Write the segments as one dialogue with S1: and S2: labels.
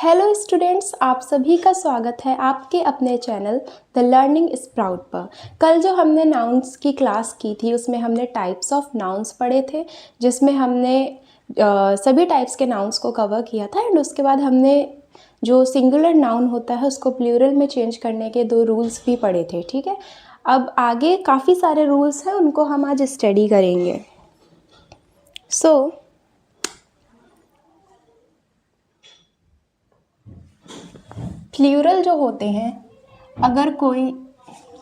S1: Hello students, आप सभी का स्वागत है आपके अपने चैनल द लर्निंग स्प्राउट पर। कल जो हमने नाउन्स की क्लास की थी उसमें हमने टाइप्स ऑफ नाउन्स पढ़े थे, जिसमें हमने सभी टाइप्स के नाउन्स को कवर किया था। एंड उसके बाद हमने जो सिंगुलर नाउन होता है उसको प्लूरल में चेंज करने के 2 रूल्स भी पढ़े थे। ठीक है, अब आगे काफ़ी सारे रूल्स हैं, उनको हम आज स्टडी करेंगे। प्लूरल जो होते हैं, अगर कोई,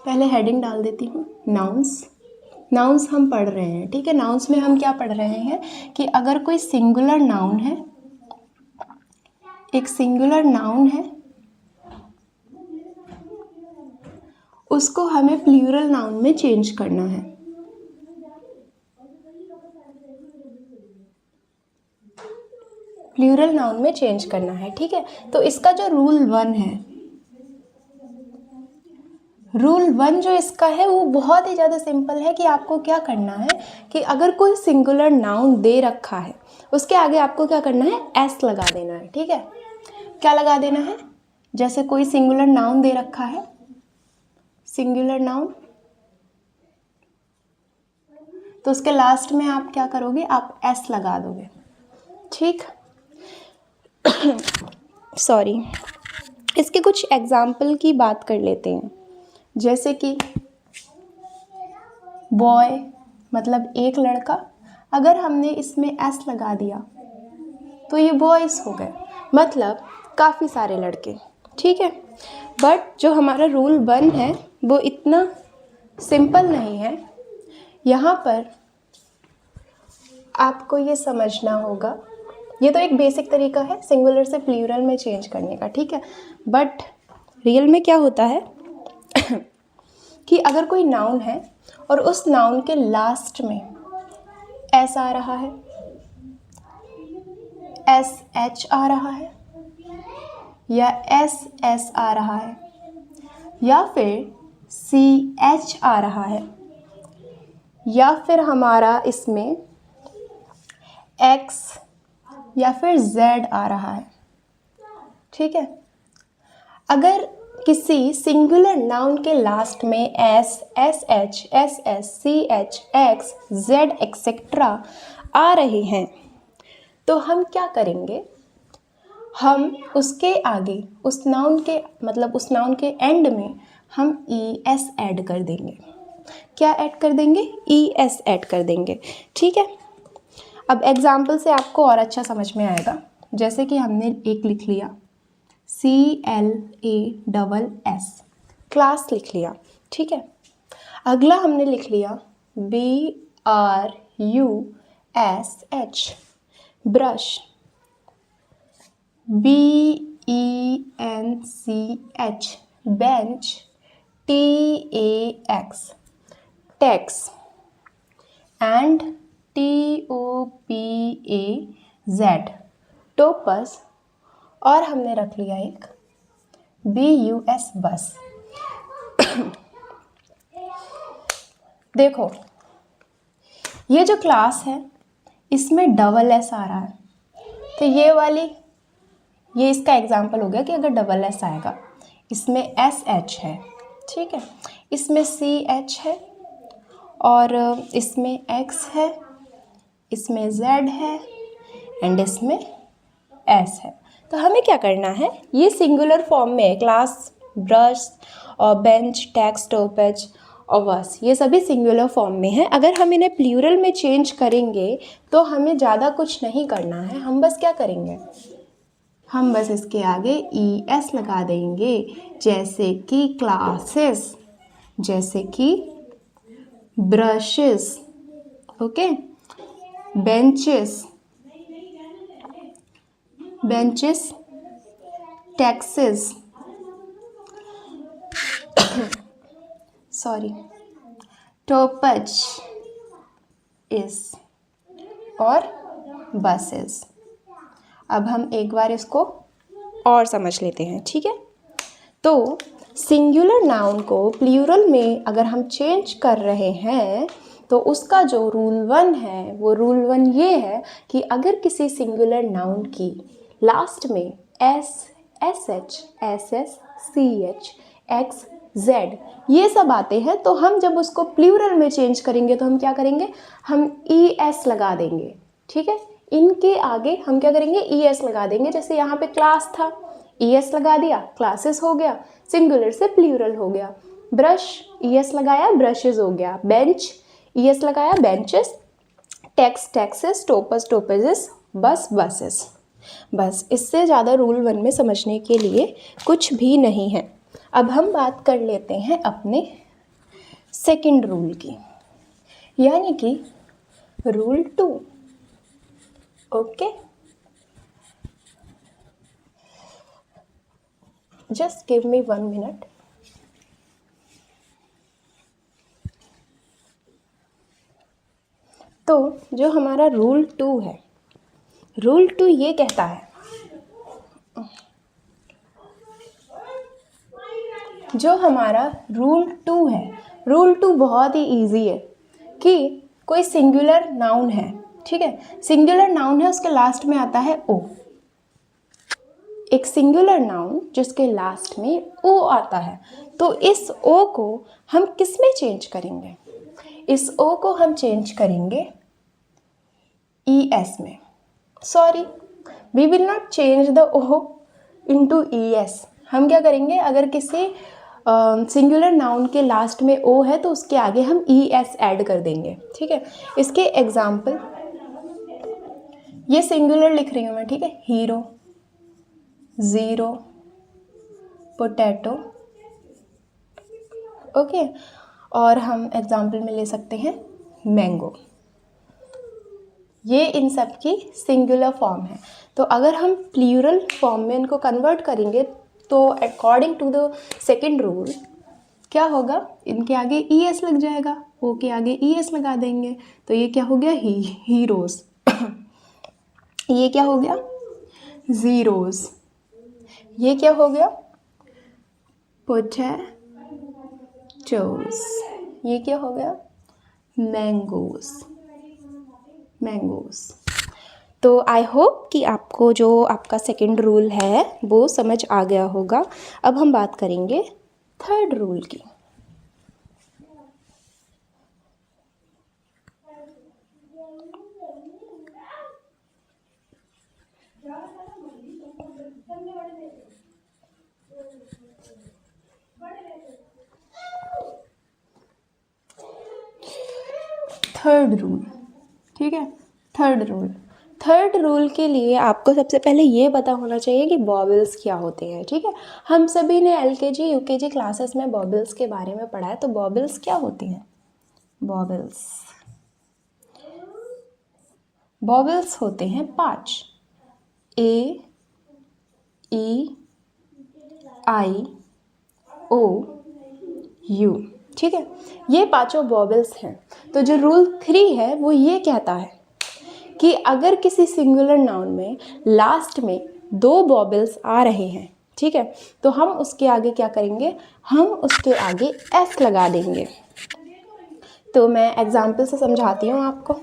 S1: पहले हेडिंग डाल देती हूँ, नाउन्स हम पढ़ रहे हैं। ठीक है, नाउन्स में हम क्या पढ़ रहे हैं कि अगर कोई सिंगुलर नाउन है, एक सिंगुलर नाउन है, उसको हमें प्लूरल नाउन में चेंज करना है। प्लूरल नाउन में चेंज करना है। ठीक है, तो इसका जो रूल 1 है, रूल 1 जो इसका है वो बहुत ही ज़्यादा सिंपल है कि आपको क्या करना है कि अगर कोई सिंगुलर नाउन दे रखा है उसके आगे आपको क्या करना है, एस लगा देना है। ठीक है, क्या लगा देना है, जैसे कोई सिंगुलर नाउन दे रखा है, सिंगुलर नाउन, तो उसके लास्ट में आप क्या करोगे, आप एस लगा दोगे। ठीक सॉरी, इसके कुछ एग्जाम्पल की बात कर लेते हैं। जैसे कि बॉय मतलब एक लड़का, अगर हमने इसमें एस लगा दिया तो ये बॉयज़ हो गए, मतलब काफ़ी सारे लड़के। ठीक है, बट जो हमारा रूल 1 है वो इतना सिंपल नहीं है। यहाँ पर आपको ये समझना होगा, ये तो एक बेसिक तरीका है सिंगुलर से प्लूरल में चेंज करने का। ठीक है, बट रियल में क्या होता है कि अगर कोई नाउन है और उस नाउन के लास्ट में एस आ रहा है, एस एच आ रहा है, या एस एस आ रहा है, या फिर सी एच आ रहा है, या फिर हमारा इसमें एक्स या फिर जेड आ रहा है। ठीक है, अगर किसी सिंगुलर नाउन के लास्ट में S, S H, S S, C H, X, Z etcetera आ रहे हैं तो हम क्या करेंगे, हम उसके आगे उस नाउन के, मतलब उस नाउन के एंड में हम ई एस ऐड कर देंगे। क्या ऐड कर देंगे, ई एस ऐड कर देंगे। ठीक है, अब एग्जाम्पल से आपको और अच्छा समझ में आएगा। जैसे कि हमने एक लिख लिया CLASS, क्लास लिख लिया। ठीक है, अगला हमने लिख लिया BRUSH, brush, BENCH, bench, TAX, tax, and TOPAZ, टोपस, और हमने रख लिया एक BUS, बस। देखो, ये जो क्लास है इसमें डबल एस आ रहा है, तो ये वाली, ये इसका एग्जाम्पल हो गया कि अगर डबल एस आएगा, इसमें SH है। ठीक है, इसमें CH है, और इसमें X है, इसमें Z है, एंड इसमें S है। तो हमें क्या करना है, ये सिंगुलर फॉर्म में क्लास, ब्रश और बेंच, टैक्स, टोपेज और बस, ये सभी सिंगुलर फॉर्म में है। अगर हम इन्हें प्लूरल में चेंज करेंगे तो हमें ज़्यादा कुछ नहीं करना है। हम बस क्या करेंगे, हम बस इसके आगे ES लगा देंगे, जैसे कि क्लासेस, जैसे कि ब्रशेस, ओके, बेंचेस, टैक्सेस, टोपज इस, और बसेस। अब हम एक बार इसको और समझ लेते हैं। ठीक है, तो सिंगुलर नाउन को प्लूरल में अगर हम चेंज कर रहे हैं तो उसका जो रूल 1 है वो रूल 1 ये है कि अगर किसी सिंगुलर नाउन की लास्ट में SH, SS, CH, X, Z, ये सब आते हैं। तो हम जब उसको प्लूरल में चेंज करेंगे तो हम क्या करेंगे, हम ES लगा देंगे। ठीक है, इनके आगे हम क्या करेंगे, ES लगा देंगे। जैसे यहाँ पे क्लास था, ES लगा दिया, क्लासेस हो गया, सिंगुलर से प्लूरल हो गया। ब्रश, ES लगाया, ब्रशेस हो गया। बेंच, ES लगाया, benches. Tax, taxes. Topaz, topazes. Bus, buses. बस, इससे ज़्यादा रूल 1 में समझने के लिए कुछ भी नहीं है। अब हम बात कर लेते हैं अपने सेकंड रूल की, यानी कि rule 2। Okay, just give me 1 minute. तो जो हमारा रूल 2 है, रूल 2 ये कहता है, जो हमारा रूल 2 है, रूल 2 बहुत ही इजी है कि कोई सिंगुलर नाउन है, ठीक है, सिंगुलर नाउन है, उसके लास्ट में आता है ओ। एक सिंगुलर नाउन जिसके लास्ट में ओ आता है, तो इस ओ को हम किस में चेंज करेंगे, इस ओ को हम चेंज करेंगे ES में। Sorry, we will not change the O into ES। हम क्या करेंगे, अगर किसी सिंगुलर नाउन के लास्ट में ओ है तो उसके आगे हम ES ऐड कर देंगे। ठीक है, इसके एग्जाम्पल, ये सिंगुलर लिख रही हूँ मैं, ठीक है, हीरो, ज़ीरो, पोटैटो। ओके, और हम एग्जाम्पल में ले सकते हैं मैंगो। ये इन सब की सिंगुलर फॉर्म है। तो अगर हम प्लूरल फॉर्म में इनको कन्वर्ट करेंगे तो according to the second rule क्या होगा, इनके आगे ES लग जाएगा, ओ के आगे ES लगा देंगे, तो ये क्या हो गया, हीरोज। ये क्या हो गया, ज़ीरोज। ये क्या हो गया, पोटैटोज। ये क्या हो गया, मैंगोज, मैंगोज। तो आई होप कि आपको जो आपका सेकंड रूल है वो समझ आ गया होगा। अब हम बात करेंगे थर्ड रूल की। थर्ड रूल, ठीक है, थर्ड रूल के लिए आपको सबसे पहले ये पता होना चाहिए कि वॉवेल्स क्या होते हैं। ठीक है, हम सभी ने LKG UKG क्लासेस में वॉवेल्स के बारे में पढ़ा है। तो वॉवेल्स क्या होती हैं, वॉवेल्स होते हैं 5, A, E, I, O, U। ठीक है, ये पांचों वॉवेल्स हैं। तो जो रूल 3 है वो ये कहता है कि अगर किसी सिंगुलर नाउन में लास्ट में 2 वॉवेल्स आ रहे हैं, ठीक है, तो हम उसके आगे क्या करेंगे, हम उसके आगे S लगा देंगे। तो मैं एग्जाम्पल से समझाती हूँ आपको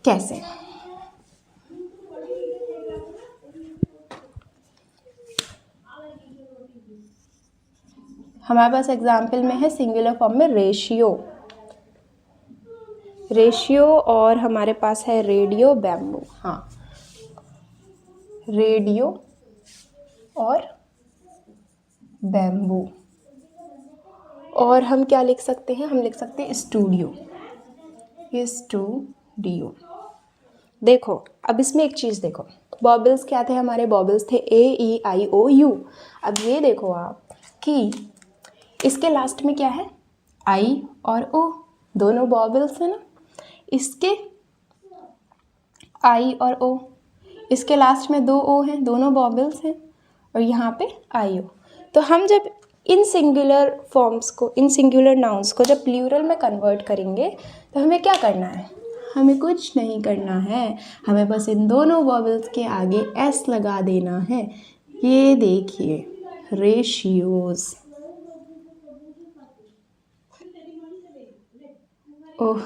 S1: कैसे। हमारे पास एग्जाम्पल में है सिंगुलर फॉर्म में रेशियो, और हमारे पास है रेडियो, बैम्बू। हाँ, रेडियो और बैम्बू। और हम क्या लिख सकते हैं, हम लिख सकते हैं स्टूडियो। देखो, अब इसमें एक चीज़ देखो, वॉवेल्स क्या थे हमारे, वॉवेल्स थे AEIOU। अब ये देखो आप कि इसके लास्ट में क्या है, I और O, दोनों वॉवेल्स है ना। इसके I और O, इसके लास्ट में 2 O हैं, दोनों वॉवेल्स हैं, और यहाँ पे IO। तो हम जब इन सिंगुलर फॉर्म्स को, इन सिंगुलर नाउन्स को जब प्लूरल में कन्वर्ट करेंगे तो हमें क्या करना है, हमें कुछ नहीं करना है, हमें बस इन दोनों वॉवेल्स के आगे S लगा देना है। ये देखिए, रेशियोज। ओह,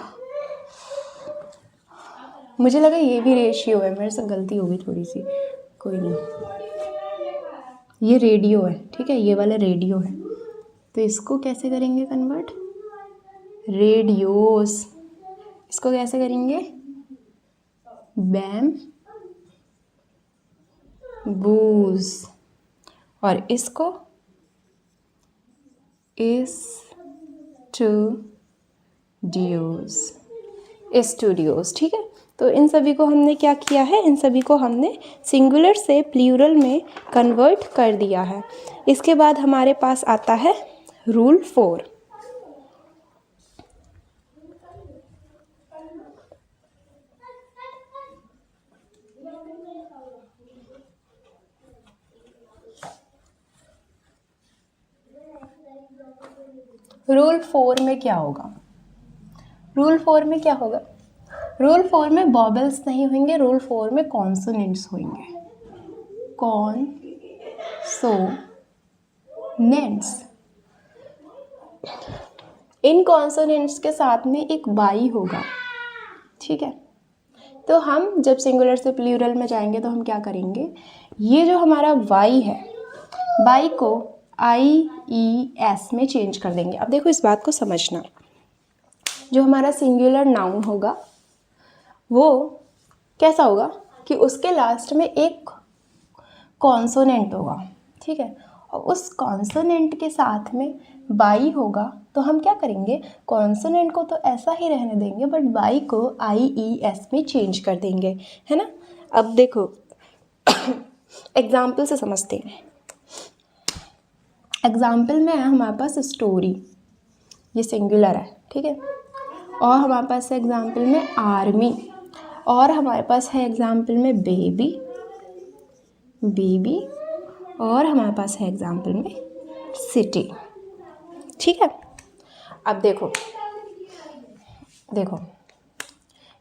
S1: मुझे लगा ये भी रेशियो है, मेरे से गलती हो गई थोड़ी सी। कोई नहीं, ये रेडियो है, ठीक है, ये वाला रेडियो है, तो इसको कैसे करेंगे कन्वर्ट, रेडियोस। इसको कैसे करेंगे, बैम बूज। और इसको स्टूडियोज, ठीक है। तो इन सभी को हमने क्या किया है, इन सभी को हमने सिंगुलर से प्लूरल में कन्वर्ट कर दिया है। इसके बाद हमारे पास आता है रूल 4। रूल 4 में क्या होगा, रूल 4 में क्या होगा, रूल 4 में वॉवेल्स नहीं होंगे, रूल 4 में कॉन्सोनेंट्स होंगे, कॉन्सोनेंट्स। इन कॉन्सोनेंट्स के साथ में एक वाई होगा, ठीक है। तो हम जब सिंगुलर से प्लूरल में जाएंगे तो हम क्या करेंगे, ये जो हमारा वाई है, वाई को IES में चेंज कर देंगे। अब देखो इस बात को समझना, जो हमारा सिंगुलर नाउन होगा वो कैसा होगा कि उसके लास्ट में एक कॉन्सोनेंट होगा, ठीक है, और उस कॉन्सोनेंट के साथ में वाई होगा। तो हम क्या करेंगे, कॉन्सोनेंट को तो ऐसा ही रहने देंगे बट वाई को IES में चेंज कर देंगे, है ना। अब देखो एग्जाम्पल से समझते हैं। एग्जाम्पल में है हमारे पास स्टोरी, ये सिंगुलर है, ठीक है, और हमारे पास है एग्जाम्पल में आर्मी, और हमारे पास है एग्जाम्पल में बेबी, और हमारे पास है एग्जाम्पल में सिटी, ठीक है। अब देखो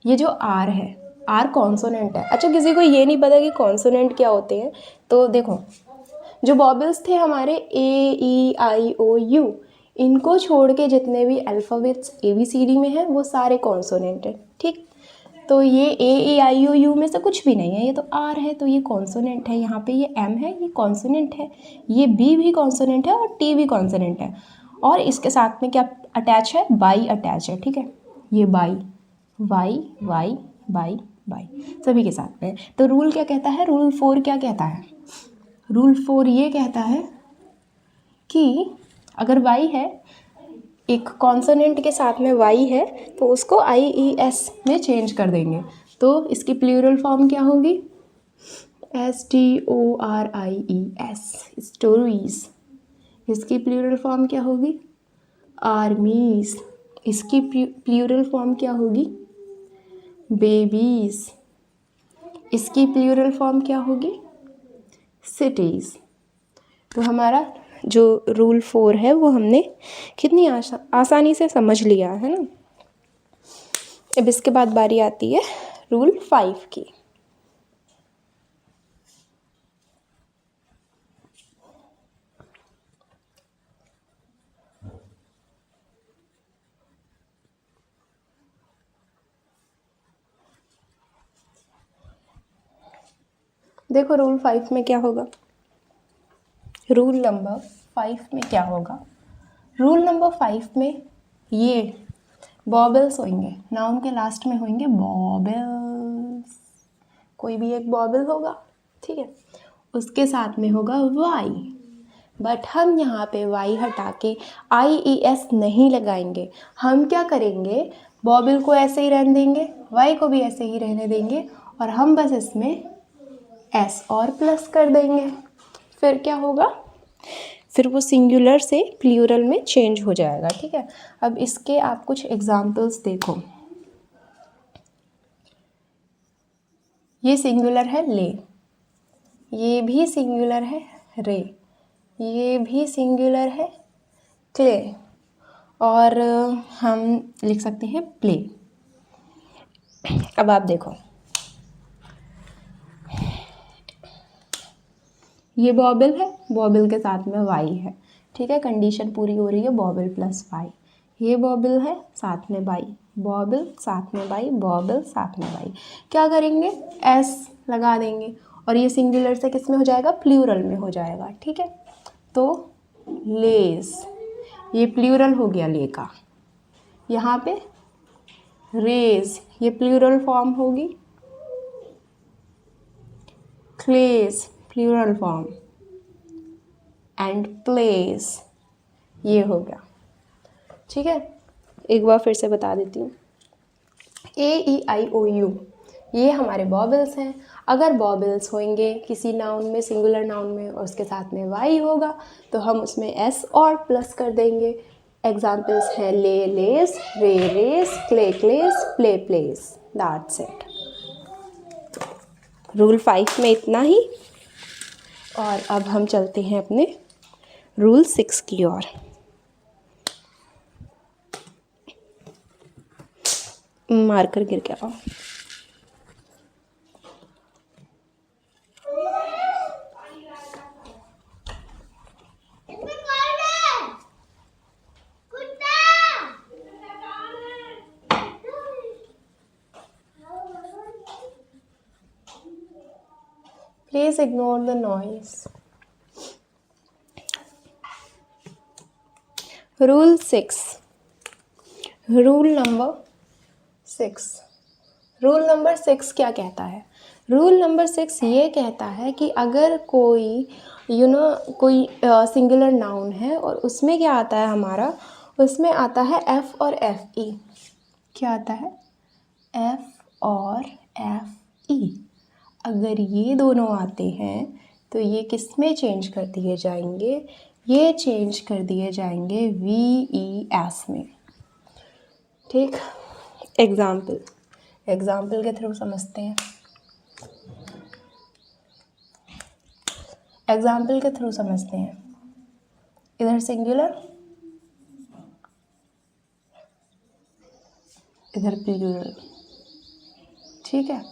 S1: ये जो आर है, आर कॉन्सोनेंट है। अच्छा, किसी को ये नहीं पता कि कॉन्सोनेंट क्या होते हैं, तो देखो जो वॉवेल्स थे हमारे AEIOU, इनको छोड़ के जितने भी अल्फ़ाबेट्स ABCD में हैं वो सारे कॉन्सोनेंट हैं, ठीक। तो ये AEIOU में से कुछ भी नहीं है, ये तो R है, तो ये कॉन्सोनेंट है। यहाँ पे ये M है, ये कॉन्सोनेंट है, ये B भी कॉन्सोनेंट है और T भी कॉन्सोनेंट है, और इसके साथ में क्या अटैच है, बाई अटैच है, ठीक है, ये by, y y by by सभी के साथ में। तो रूल क्या कहता है, रूल 4 क्या कहता है, रूल 4 ये कहता है कि अगर वाई है, एक कॉन्सोनेंट के साथ में वाई है, तो उसको IES में चेंज कर देंगे। तो इसकी प्लूरल फॉर्म क्या होगी, STORIES, स्टोरीज। इसकी प्लूरल फॉर्म क्या होगी, आर्मीज। इसकी प्लूरल फॉर्म क्या होगी, बेबीज। इसकी प्लूरल फॉर्म क्या होगी, सिटीज़। तो हमारा जो रूल 4 है वो हमने कितनी आसानी से समझ लिया है ना। अब इसके बाद बारी आती है रूल 5 की। देखो रूल 5 में क्या होगा, रूल नंबर 5 में क्या होगा, रूल नंबर 5 में ये वॉवेल्स होंगे, नाउन के लास्ट में होंगे वॉवेल्स, कोई भी एक वॉवेल होगा, ठीक है, उसके साथ में होगा वाई, बट हम यहाँ पे वाई हटा के IES नहीं लगाएंगे। हम क्या करेंगे, वॉवेल को ऐसे ही रहने देंगे, वाई को भी ऐसे ही रहने देंगे, और हम बस इसमें S और प्लस कर देंगे। फिर क्या होगा, फिर वो सिंगुलर से प्लूरल में चेंज हो जाएगा, ठीक है। अब इसके आप कुछ एग्जाम्पल्स देखो, ये सिंगुलर है ले, ये भी सिंगुलर है रे, ये भी सिंगुलर है क्ले, और हम लिख सकते हैं प्ले। अब आप देखो ये वॉवेल है, वॉवेल के साथ में वाई है, ठीक है, कंडीशन पूरी हो रही है, वॉवेल प्लस वाई। ये वॉवेल है साथ में वाई, वॉवेल साथ में वाई, वॉवेल साथ में वाई। क्या करेंगे, S लगा देंगे, और ये सिंगुलर से किस में हो जाएगा, प्लूरल में हो जाएगा, ठीक है। तो लेस, ये प्लूरल हो गया ले का। यहाँ पे रेज, ये प्लूरल फॉर्म होगी, क्लेस प्लूरल फॉर्म, एंड प्लेस ये हो गया, ठीक है। एक बार फिर से बता देती हूँ, AEIOU ये हमारे वॉवेल्स हैं। अगर वॉवेल्स होंगे किसी नाउन में, सिंगुलर नाउन में, और उसके साथ में वाई होगा तो हम उसमें S और प्लस कर देंगे। एग्जाम्पल्स हैं lay lays, ray rays, clay clays, play plays, that's it. Rule 5 में इतना ही, और अब हम चलते हैं अपने रूल 6 की ओर। मार्कर गिर गया। Please ignore the noise. Rule 6. Rule number 6. Rule number 6 क्या कहता है? रूल नंबर 6 ये कहता है कि अगर कोई कोई सिंगुलर नाउन है और उसमें क्या आता है हमारा, उसमें आता है F और FE। क्या आता है? F और FE। अगर ये दोनों आते हैं तो ये किस में चेंज कर दिए जाएंगे? ये चेंज कर दिए जाएंगे VES में, ठीक। एग्जाम्पल के थ्रू समझते हैं। इधर सिंगुलर, इधर प्लूरल, ठीक है।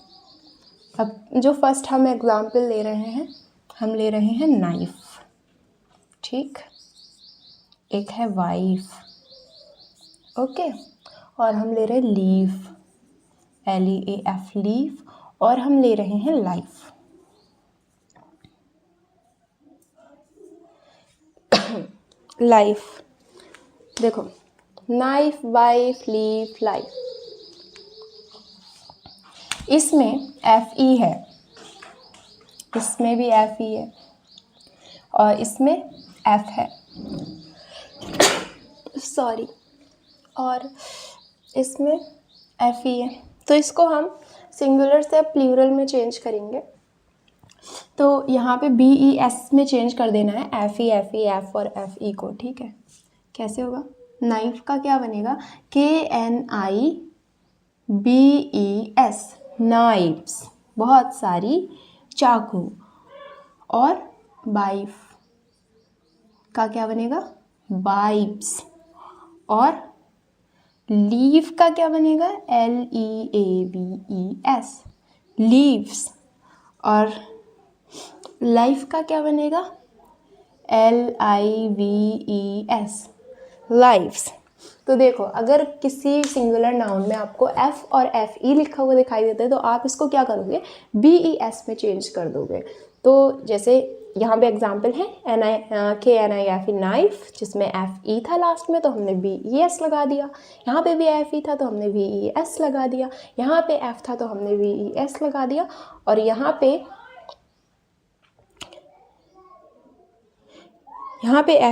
S1: अब जो फर्स्ट हम एग्जाम्पल ले रहे हैं, हम ले रहे हैं नाइफ, ठीक। एक है वाइफ, ओके। और हम ले रहे हैं लीफ, LEAF लीफ, और हम ले रहे हैं लाइफ। लाइफ देखो, नाइफ, वाइफ, लीफ, लाइफ, इसमें FE है, इसमें भी FE है, और इसमें F है, सॉरी, और इसमें FE है। तो इसको हम सिंगुलर से प्लूरल में चेंज करेंगे, तो यहाँ पे BES में चेंज कर देना है, FE, FE, F और FE को, ठीक है। कैसे होगा? नाइफ का क्या बनेगा? KNIBES, नाइफ्स, बहुत सारी चाकू। और वाइफ का क्या बनेगा? वाइफ्स। और लीफ का क्या बनेगा? LEAVES, leaves. और लाइफ का क्या बनेगा? LIVES, lifes. तो देखो, अगर किसी सिंगुलर नाउन में आपको F और FE लिखा हुआ दिखाई देता है तो आप इसको क्या करोगे? BES में चेंज कर दोगे। तो जैसे यहाँ पे एग्जाम्पल है KNIFE नाइफ, जिसमें FE था लास्ट में तो हमने BES लगा दिया। यहाँ पे भी FE था तो हमने VES लगा दिया। यहाँ पे F था तो हमने VES लगा दिया। और यहाँ पे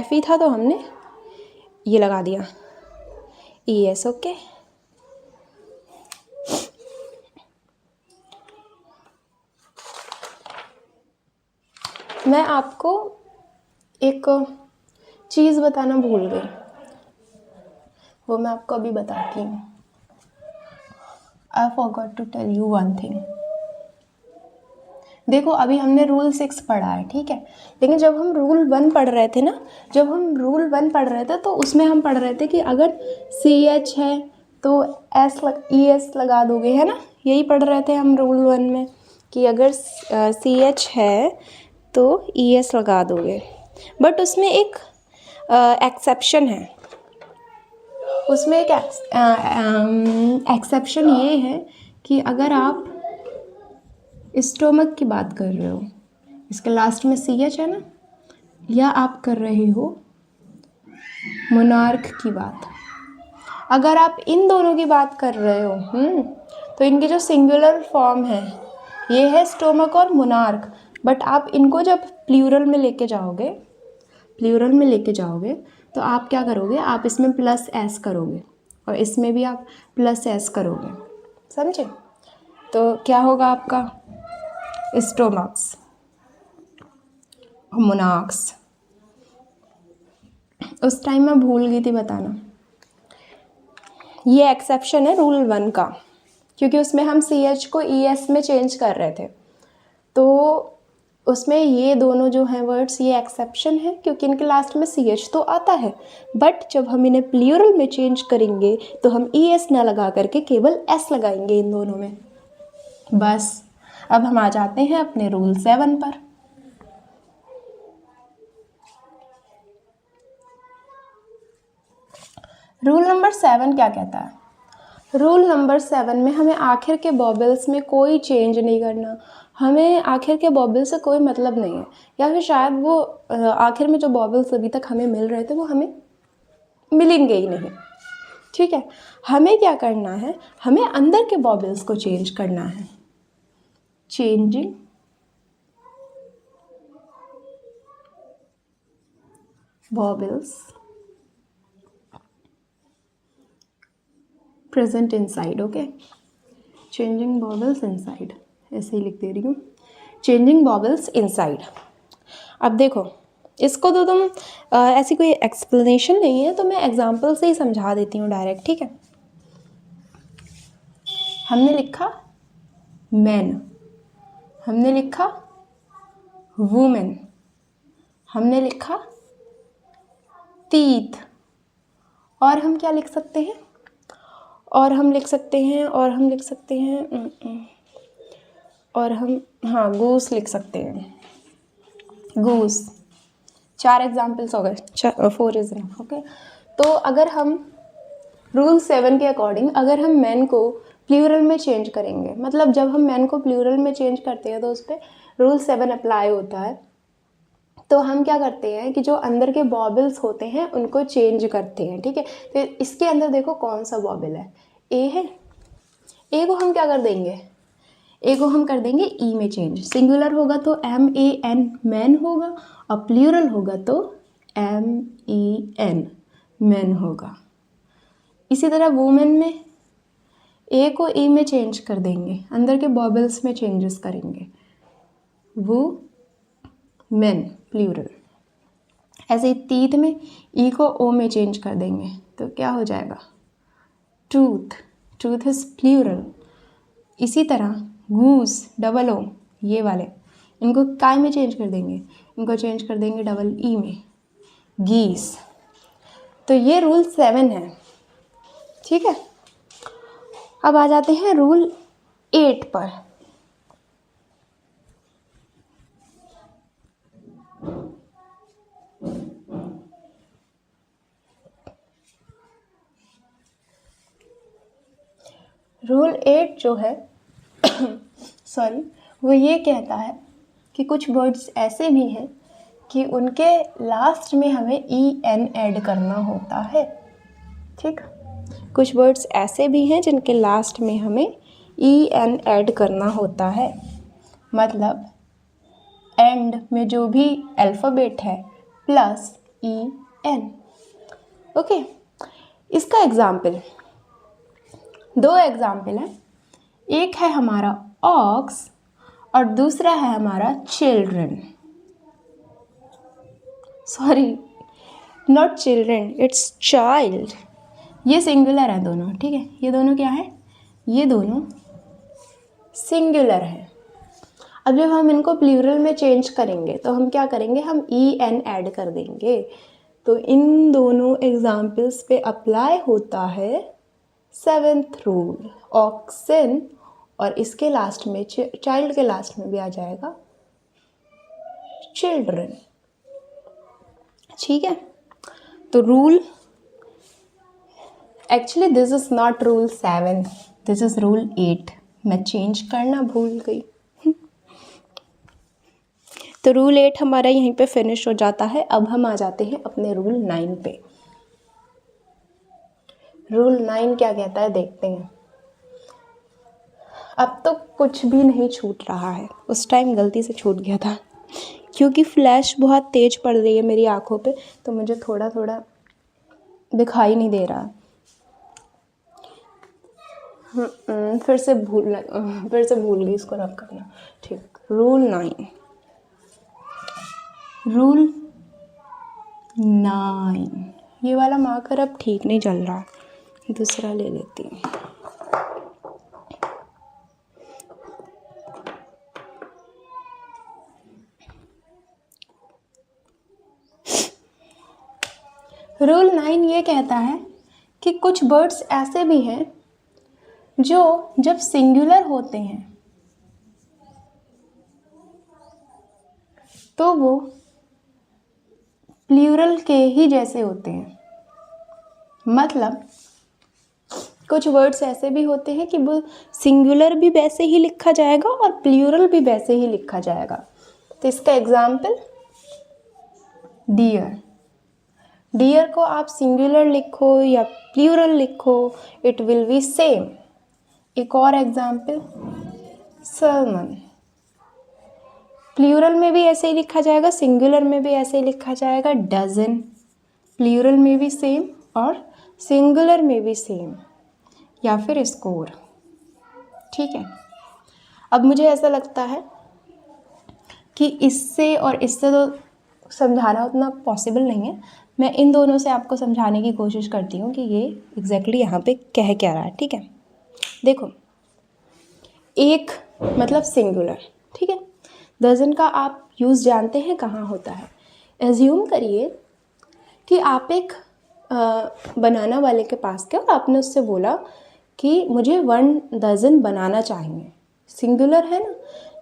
S1: FE था तो हमने ये लगा दिया ES, ओके। मैं आपको एक चीज़ बताना भूल गई, वो मैं आपको अभी बताती हूँ। I forgot to tell you one thing. देखो, अभी हमने रूल 6 पढ़ा है, ठीक है। लेकिन जब हम रूल 1 पढ़ रहे थे तो उसमें हम पढ़ रहे थे कि अगर CH है तो ES लगा दोगे, है ना। यही पढ़ रहे थे हम रूल 1 में कि अगर CH है तो ES लगा दोगे। बट उसमें एक एक्सेप्शन है। उसमें एक एक्सेप्शन ये है कि अगर आप स्टोमक की बात कर रहे हो, इसके लास्ट में सी एच है ना, या आप कर रहे हो मोनार्क की बात? अगर आप इन दोनों की बात कर रहे हो तो इनकी जो सिंगुलर फॉर्म है ये है स्टोमक और मोनार्क, बट आप इनको जब प्लूरल में लेके जाओगे तो आप क्या करोगे, आप इसमें प्लस एस करोगे और इसमें भी आप प्लस एस करोगे, समझे? तो क्या होगा आपका स्टोमक्स, मोनार्क्स। उस टाइम मैं भूल गई थी बताना, ये एक्सेप्शन है रूल 1 का, क्योंकि उसमें हम सी एच को ई एस में चेंज कर रहे थे, तो उसमें ये दोनों जो हैं वर्ड्स ये एक्सेप्शन है, क्योंकि इनके लास्ट में सी एच तो आता है, बट जब हम इन्हें प्लूरल में चेंज करेंगे तो हम ई एस ना लगा करके केवल एस लगाएंगे इन दोनों में। बस अब हम आ जाते हैं अपने रूल 7 पर। रूल नंबर 7 क्या कहता है? रूल नंबर 7 में हमें आखिर के बॉबल्स में कोई चेंज नहीं करना, हमें आखिर के बॉबल से कोई मतलब नहीं है, या फिर शायद वो आखिर में जो बॉबल्स अभी तक हमें मिल रहे थे वो हमें मिलेंगे ही नहीं, ठीक है? हमें क्या करना है, हमें अंदर के बॉबल्स को चेंज करना है। Changing vowels present inside, okay, changing vowels inside, ऐसे ही लिख दे रही हूँ, चेंजिंग बॉबल्स इनसाइड। अब देखो इसको तो तुम ऐसी कोई एक्सप्लेनेशन नहीं है, तो मैं एग्जांपल से ही समझा देती हूँ डायरेक्ट, ठीक है? हमने लिखा मैन, हमने लिखा वुमेन, हमने लिखा टीथ, और हम क्या लिख सकते हैं, और हम लिख सकते हैं हाँ गूस लिख सकते हैं, गूस। 4 एग्जाम्पल्स हो गए, 4 इज इनफ, ओके। तो अगर हम रूल 7 के अकॉर्डिंग अगर हम मैन को प्लूरल में चेंज करेंगे, मतलब जब हम मैन को प्लूरल में चेंज करते हैं तो उस पर रूल 7 अप्लाई होता है, तो हम क्या करते हैं कि जो अंदर के बॉबल्स होते हैं उनको चेंज करते हैं, ठीक है? तो इसके अंदर देखो कौन सा बॉबल है, ए है, ए को हम क्या कर देंगे, ए को हम कर देंगे ई में चेंज, सिंगुलर होगा तो एम ए एन मैन होगा, और प्लूरल होगा तो एम ई एन मैन होगा। इसी तरह वुमेन में ए को ई में चेंज कर देंगे, अंदर के बॉबल्स में चेंजेस करेंगे, वो मैन प्लूरल। ऐसे ही टीथ में ई को ओ में चेंज कर देंगे तो क्या हो जाएगा, ट्रूथ, ट्रूथ इज प्लूरल। इसी तरह गूस डबल ओ, ये वाले इनको काय में चेंज कर देंगे, इनको चेंज कर देंगे डबल ई में, गीस। तो ये रूल 7 है, ठीक है? अब आ जाते हैं रूल 8 पर। रूल 8 जो है सॉरी, वो ये कहता है कि कुछ वर्ड्स ऐसे भी हैं कि उनके लास्ट में हमें ई एन ऐड करना होता है, ठीक? कुछ वर्ड्स ऐसे भी हैं जिनके लास्ट में हमें ई एन ऐड करना होता है, मतलब एंड में जो भी अल्फ़ाबेट है प्लस ई एन, ओके। इसका एग्जाम्पल, 2 एग्जाम्पल हैं, एक है हमारा ऑक्स और दूसरा है हमारा children, sorry not children, it's child. ये सिंगुलर है दोनों, ठीक है? ये दोनों क्या है, ये दोनों सिंगुलर है। अब जब हम इनको प्लूरल में चेंज करेंगे तो हम क्या करेंगे, हम ई एन ऐड कर देंगे, तो इन दोनों एग्जाम्पल्स पे अप्लाई होता है 7th रूल ऑक्सन, और इसके लास्ट में चाइल्ड के लास्ट में भी आ जाएगा चिल्ड्रन, ठीक है? तो rule actually this is not rule 7, this is rule 8, मैं चेंज करना भूल गई। तो रूल 8 हमारा यहीं पे फिनिश हो जाता है। अब हम आ जाते हैं अपने रूल 9 पे। रूल 9 क्या कहता है देखते हैं। अब तो कुछ भी नहीं छूट रहा है, उस टाइम गलती से छूट गया था क्योंकि फ्लैश बहुत तेज पड़ रही है मेरी आंखों पे, तो मुझे थोड़ा थोड़ा दिखाई नहीं दे रहा। फिर से भूल गई इसको रब करना। ठीक, रूल 9। रूल 9 ये वाला मार्कर अब ठीक नहीं चल रहा, दूसरा ले लेती हूँ। रूल 9 ये कहता है कि कुछ वर्ड्स ऐसे भी हैं जो जब सिंगुलर होते हैं तो वो प्लूरल के ही जैसे होते हैं। मतलब कुछ वर्ड्स ऐसे भी होते हैं कि वो सिंगुलर भी वैसे ही लिखा जाएगा और प्लूरल भी वैसे ही लिखा जाएगा। तो इसका एग्जाम्पल डियर। डियर को आप सिंगुलर लिखो या प्लूरल लिखो, इट विल बी सेम। एक और एग्जाम्पल सर्मन। प्लूरल में भी ऐसे ही लिखा जाएगा, सिंगुलर में भी ऐसे ही लिखा जाएगा। डजन प्लूरल में भी सेम और सिंगुलर में भी सेम। या फिर स्कोर। ठीक है, अब मुझे ऐसा लगता है कि इससे और इससे तो समझाना उतना पॉसिबल नहीं है। मैं इन दोनों से आपको समझाने की कोशिश करती हूँ कि ये एग्जैक्टली यहाँ पे कह क्या रहा है। ठीक है, देखो, एक मतलब सिंगुलर, ठीक है। डजन का आप यूज़ जानते हैं कहाँ होता है। एज्यूम करिए कि आप एक बनाना वाले के पास गए और आपने उससे बोला कि मुझे 1 डज़न बनाना चाहिए। सिंगुलर है ना,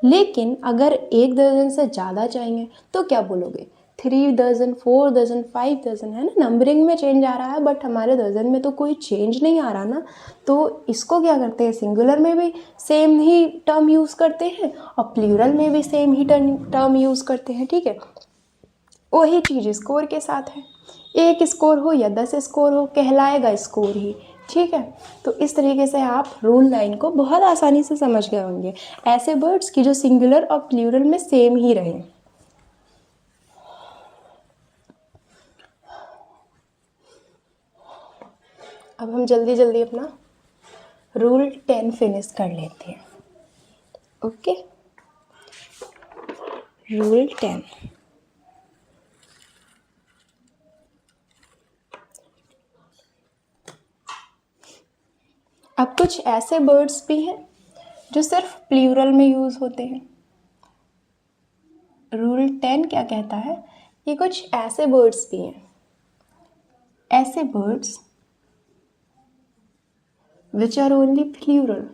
S1: लेकिन अगर 1 डज़न से ज़्यादा चाहिए तो क्या बोलोगे? 3 डज़न, 4 डज़न, 5 डज़न, है ना। नंबरिंग में चेंज आ रहा है बट हमारे डज़न में तो कोई चेंज नहीं आ रहा ना। तो इसको क्या करते हैं, सिंगुलर में भी सेम ही टर्म यूज़ करते हैं और प्लूरल में भी सेम ही टर्म यूज़ करते हैं। ठीक है, वही चीज़ स्कोर के साथ है। 1 स्कोर हो या 10 स्कोर हो, कहलाएगा स्कोर ही। ठीक है, तो इस तरीके से आप रूल 9 को बहुत आसानी से समझ गए होंगे। ऐसे वर्ड्स की जो सिंगुलर और प्लूरल में सेम ही रहे। अब हम जल्दी जल्दी अपना रूल 10 फिनिश कर लेते हैं। Okay, rule 10। अब कुछ ऐसे वर्ड्स भी हैं जो सिर्फ प्लूरल में यूज़ होते हैं। रूल 10 क्या कहता है कि कुछ ऐसे वर्ड्स भी हैं, ऐसे words which are only plural,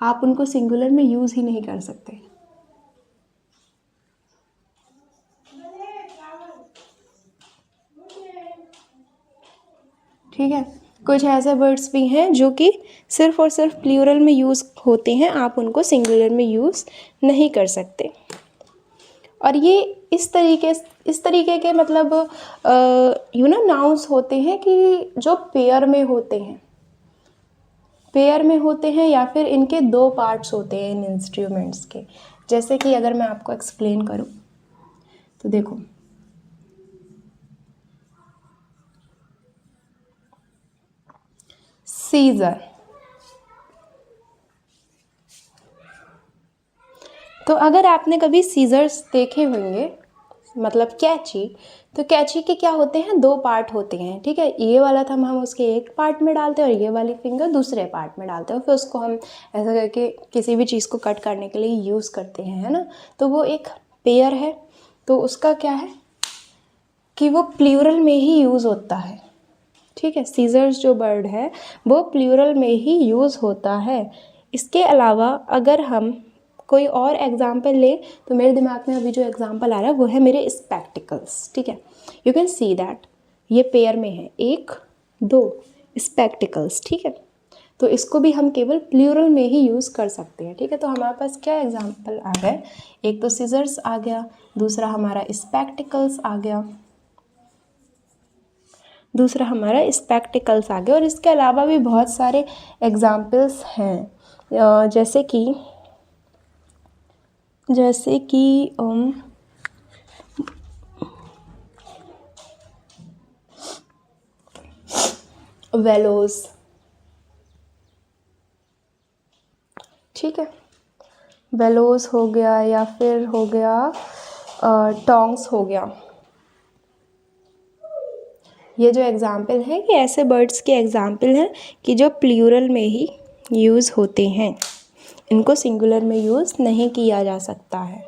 S1: आप उनको सिंगुलर में यूज़ ही नहीं कर सकते। ठीक है, कुछ ऐसे वर्ड्स भी हैं जो कि सिर्फ और सिर्फ प्लूरल में यूज़ होते हैं, आप उनको सिंगुलर में यूज़ नहीं कर सकते। और ये इस तरीके के मतलब नाउन्स होते हैं कि जो पेयर में होते हैं, या फिर इनके 2 पार्ट्स होते हैं इन इंस्ट्रूमेंट्स के। जैसे कि अगर मैं आपको एक्सप्लेन करूं तो देखो, सीजर। तो अगर आपने कभी सीजर्स देखे होंगे, मतलब कैंची, तो कैंची के क्या होते हैं, 2 पार्ट होते हैं। ठीक है, ये वाला थंब हम उसके एक पार्ट में डालते हैं और ये वाली फिंगर दूसरे पार्ट में डालते हैं, फिर उसको हम ऐसा करके किसी भी चीज़ को कट करने के लिए यूज़ करते हैं, है ना। तो वो एक पेयर है, तो उसका क्या है कि वो प्लूरल में ही यूज़ होता है। ठीक है, सीजर्स जो वर्ड है वो प्लूरल में ही यूज़ होता है। इसके अलावा अगर हम कोई और एग्जाम्पल ले तो मेरे दिमाग में अभी जो एग्जाम्पल आ रहा है वो है मेरे स्पेक्टिकल्स। ठीक है, यू कैन सी दैट ये पेयर में है, 1 2 स्पेक्टिकल्स। ठीक है, तो इसको भी हम केवल प्लूरल में ही यूज़ कर सकते हैं, ठीक है। तो हमारे पास क्या एग्जाम्पल आ गए, एक तो सीजर्स आ गया, दूसरा हमारा स्पेक्टिकल्स आ गया, और इसके अलावा भी बहुत सारे एग्जाम्पल्स हैं, जैसे कि वेलोज, ठीक है, वेलोज हो गया, या फिर हो गया टोंग्स हो गया। ये जो एग्ज़ाम्पल है ये ऐसे बर्ड्स के एग्ज़ाम्पल हैं कि जो प्लूरल में ही यूज़ होते हैं, इनको सिंगुलर में यूज़ नहीं किया जा सकता है।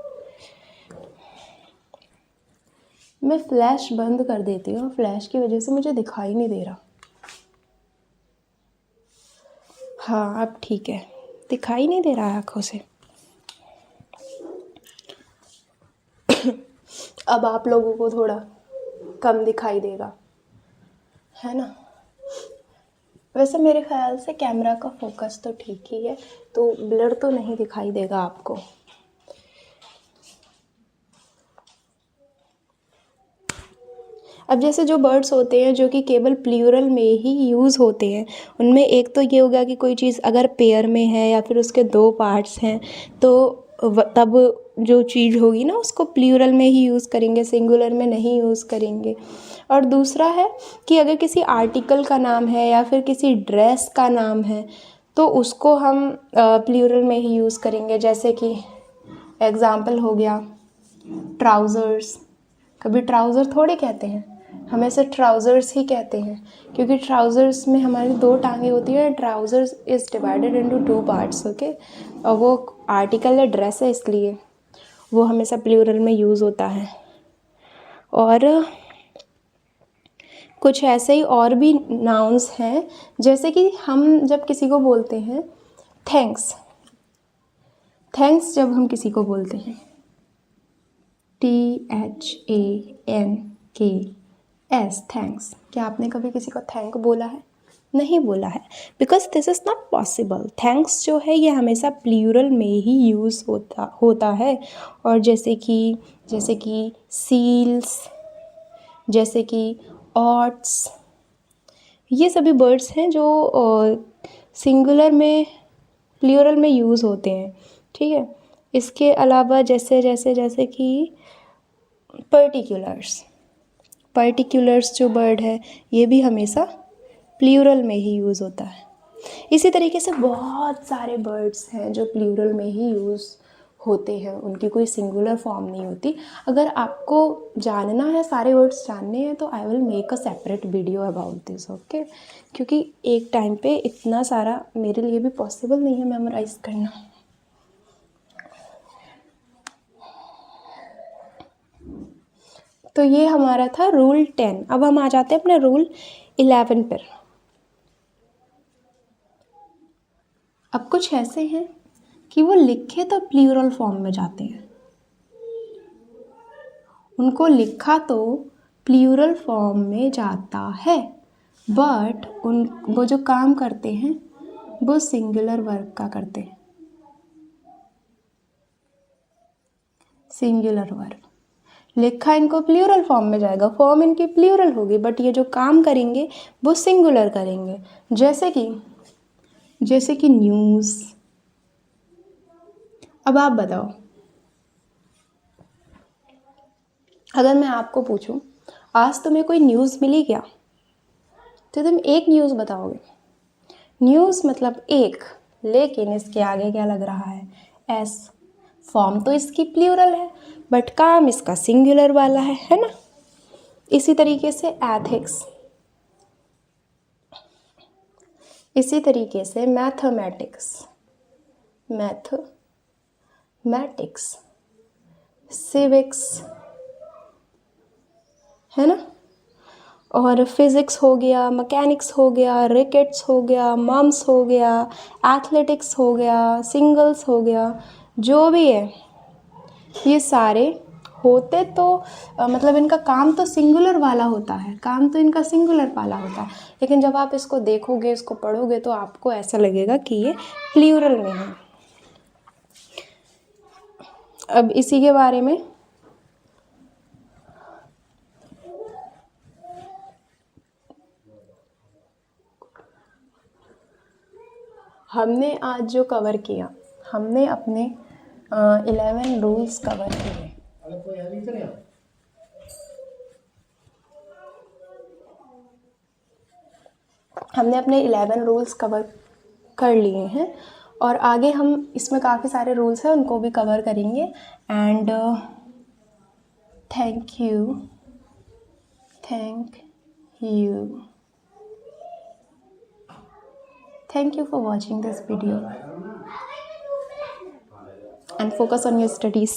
S1: मैं फ्लैश बंद कर देती हूँ, फ्लैश की वजह से मुझे दिखाई नहीं दे रहा। हाँ अब ठीक है, दिखाई नहीं दे रहा है आँखों से। अब आप लोगों को थोड़ा कम दिखाई देगा, है ना। वैसे मेरे ख्याल से कैमरा का फोकस तो ठीक ही है, तो ब्लर तो नहीं दिखाई देगा आपको। अब जैसे जो बर्ड्स होते हैं जो कि केवल प्लूरल में ही यूज़ होते हैं, उनमें एक तो ये हो गया कि कोई चीज़ अगर पेयर में है या फिर उसके दो पार्ट्स हैं, तो तब जो चीज़ होगी ना उसको प्लूरल में ही यूज़ करेंगे, सिंगुलर में नहीं यूज़ करेंगे। और दूसरा है कि अगर किसी आर्टिकल का नाम है या फिर किसी ड्रेस का नाम है तो उसको हम प्लूरल में ही यूज़ करेंगे। जैसे कि एग्ज़ाम्पल हो गया ट्राउज़र्स, कभी ट्राउज़र थोड़े कहते हैं, हमेशा ट्राउज़र्स ही कहते हैं, क्योंकि ट्राउज़र्स में हमारी दो टांगें होती हैं। Trousers is divided into two parts, okay. और वो आर्टिकल है, ड्रेस है, इसलिए वो हमेशा प्लूरल में यूज़ होता है। और कुछ ऐसे ही और भी नाउन्स हैं, जैसे कि हम जब किसी को बोलते हैं थैंक्स, जब हम किसी को बोलते हैं THANKS, थैंक्स, क्या आपने कभी किसी को थैंक बोला है? नहीं बोला है, because this is not possible. Thanks जो है ये हमेशा प्लूरल में ही यूज़ होता है। और जैसे कि सील्स, जैसे कि ऑट्स, ये सभी बर्ड्स हैं जो सिंगुलर में प्लूरल में यूज़ होते हैं, ठीक है। इसके अलावा जैसे कि पर्टिकुलर्स जो बर्ड है ये भी हमेशा प्लूरल में ही यूज़ होता है। इसी तरीके से बहुत सारे बर्ड्स हैं जो प्लूरल में ही यूज़ होते हैं, उनकी कोई सिंगुलर फॉर्म नहीं होती। अगर आपको जानना है, सारे वर्ड्स जानने हैं, तो I will make a separate video about this, okay. क्योंकि एक टाइम पे इतना सारा मेरे लिए भी पॉसिबल नहीं है मेमोराइज़ करना। तो ये हमारा था रूल 10। अब हम आ जाते हैं अपने रूल 11 पर। अब कुछ ऐसे हैं कि वो लिखे तो प्लूरल फॉर्म में जाते हैं, उनको लिखा तो प्लूरल फॉर्म में जाता है, बट वो जो काम करते हैं वो सिंगुलर वर्ब का करते हैं। सिंगुलर वर्ब लिखा इनको प्लूरल फॉर्म में जाएगा, फॉर्म इनकी प्लूरल होगी, बट ये जो काम करेंगे वो सिंगुलर करेंगे। जैसे कि न्यूज़। अब आप बताओ, अगर मैं आपको पूछूं आज तुम्हें कोई न्यूज़ मिली क्या, तो तुम एक न्यूज़ बताओगे। न्यूज़ मतलब एक, लेकिन इसके आगे क्या लग रहा है? एस। फॉर्म तो इसकी प्लूरल है बट काम इसका सिंगुलर वाला है ना। इसी तरीके से एथिक्स, इसी तरीके से मैथमेटिक्स, सिविक्स, है ना। और फिज़िक्स हो गया, मैकेनिक्स हो गया, रिकेट्स हो गया, मम्स हो गया, एथलेटिक्स हो गया, सिंगल्स हो गया, जो भी है ये सारे होते तो मतलब इनका काम तो सिंगुलर वाला होता है, काम तो इनका सिंगुलर वाला होता है, लेकिन जब आप इसको देखोगे, इसको पढ़ोगे तो आपको ऐसा लगेगा कि ये प्लूरल में है। अब इसी के बारे में हमने आज जो कवर किया, हमने अपने 11 रूल्स कवर किए। हमने अपने 11 रूल्स कवर कर लिए हैं और आगे हम इसमें काफ़ी सारे रूल्स हैं, उनको भी कवर करेंगे। And thank you for watching this video and focus on your studies.